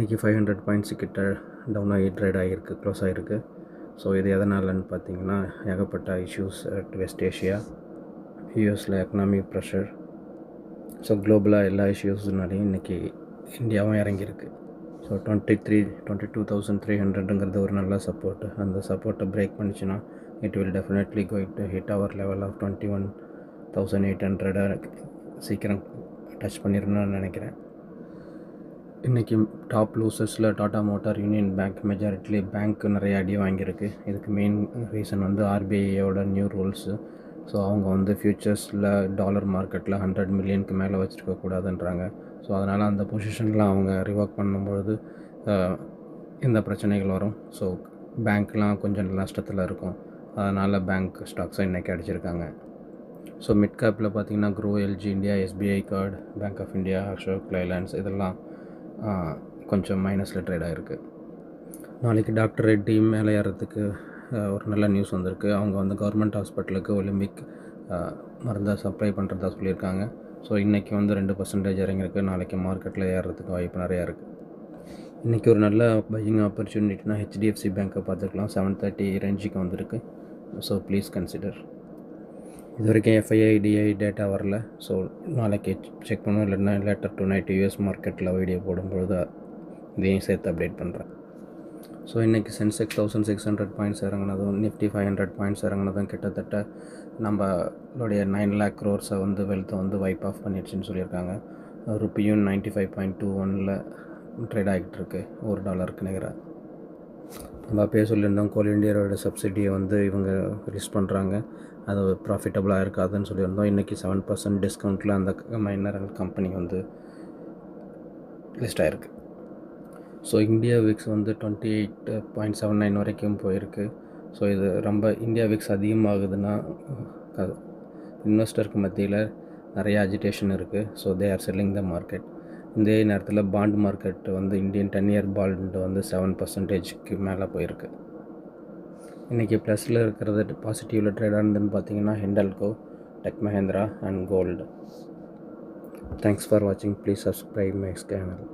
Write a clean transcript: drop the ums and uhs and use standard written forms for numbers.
இன்றைக்கி 500 பாயிண்ட்ஸு கிட்ட டவுன் ஆகி ட்ரேட் ஆகிருக்கு, க்ளோஸ் ஆகிருக்கு. ஸோ இது எதனாலன்னு பார்த்தீங்கன்னா, ஏகப்பட்ட இஷ்யூஸ் அட் வெஸ்ட் ஏஷியா, யூஎஸில் எக்கனாமிக் ப்ரெஷர். ஸோ குளோபலாக எல்லா இஷ்யூஸ்னாலையும் இன்றைக்கி இந்தியாவும் இறங்கியிருக்கு. ஸோ 22,300ங்கிறது ஒரு நல்ல சப்போர்ட்டு. அந்த சப்போர்ட்டை பிரேக் பண்ணிச்சுன்னா it will definitely going to hit our level of 21,800 சீக்கிரம் டச் பண்ணிடணும்னு நினைக்கிறேன். இன்றைக்கி டாப் லூசர்ஸில் டாடா மோட்டார், யூனியன் பேங்க், மெஜாரிட்டிலி பேங்க் நிறைய அடி வாங்கியிருக்கு. இதுக்கு மெயின் ரீசன் ஆர்பிஐயோட நியூ ரூல்ஸு. ஸோ அவங்க ஃப்யூச்சர்ஸில் டாலர் மார்க்கெட்டில் 100 மில்லியனுக்கு மேலே வச்சுருக்கக்கூடாதுன்றாங்க. ஸோ அதனால் அந்த பொசிஷனில் அவங்க ரிவர்க் பண்ணும்பொழுது இந்த பிரச்சனைகள் வரும். ஸோ பேங்க்லாம் கொஞ்சம் நஷ்டத்தில் இருக்கும். அதனால் பேங்க் ஸ்டாக்ஸை இன்றைக்கி அடிச்சிருக்காங்க. ஸோ மிட் கேப்பில் பார்த்திங்கன்னா Groww, LG India, SBI card, bank of India, Ashok Leylands இதெல்லாம் கொஞ்சம் மைனஸில் ட்ரேட் ஆகிருக்கு. நாளைக்கு டாக்டர் ரெட்டி மேலே ஏறத்துக்கு ஒரு நல்ல நியூஸ் வந்திருக்கு. அவங்க கவர்மெண்ட் ஹாஸ்பிட்டலுக்கு ஒலிம்பிக் மருந்தை சப்ளை பண்ணுறதா சொல்லியிருக்காங்க. ஸோ இன்றைக்கி 2% இறங்கியிருக்கு. நாளைக்கு மார்க்கெட்டில் ஏறுறதுக்கு வாய்ப்பு நிறையா இருக்குது. இன்றைக்கி ஒரு நல்ல பையிங் ஆப்பர்ச்சுனிட்டினா ஹெச்டிஎஃப்சி பேங்க்கை பார்த்துக்கலாம். 730 ரேஞ்சுக்கு வந்திருக்கு. So please consider. இது வரைக்கும் எஃப்ஐஐடிஐ டேட்டா வரல. ஸோ நாளைக்கு செக் பண்ணுவோம். இல்லைன்னா லேட்டர் டு நைட் யூஎஸ் மார்க்கெட்டில் வீடியோ போடும்பொழுது இதையும் சேர்த்து அப்டேட் பண்ணுறேன். ஸோ இன்றைக்கி சென்செக்ஸ் 1600 பாயிண்ட்ஸ் இறங்கினதும், நிஃப்டி 500 பாயிண்ட்ஸ் இறங்கினதும் கிட்டத்தட்ட நம்மளுடைய 9 lakh crores வெல்த்தை வைப் ஆஃப் பண்ணிடுச்சுன்னு சொல்லியிருக்காங்க. ருப்பியும் 95.21 ட்ரேட் ஆகிட்டு இருக்கு $1 நிகராக. நம்ம அப்பயே சொல்லியிருந்தோம், கோல் இண்டியாவோட சப்சிடியை இவங்க ரிலீஸ் பண்ணுறாங்க, அது ப்ராஃபிட்டபுளாக இருக்காதுன்னு சொல்லியிருந்தோம். இன்றைக்கி 7% டிஸ்கவுண்ட்டில் அந்த மைனரல் கம்பெனி லிஸ்ட் ஆகிருக்கு. ஸோ இந்தியா விக்ஸ் 28.79 வரைக்கும் போயிருக்கு. ஸோ இது ரொம்ப இந்தியா விக்ஸ் அதிகமாகுதுன்னா இன்வெஸ்டருக்கு மத்தியில் நிறைய அஜிடேஷன் இருக்குது. So they are selling the market. இந்த நேரத்தில் bond market Indian 10-year bond 7%க்கு மேலே போயிருக்கு. இன்றைக்கி ப்ளஸில் இருக்கிறது, பாசிட்டிவில் ட்ரேட் ஆனதுன்னு பார்த்தீங்கன்னா Hindalco, tech Mahindra and gold. Thanks for வாட்சிங். Please subscribe my channel.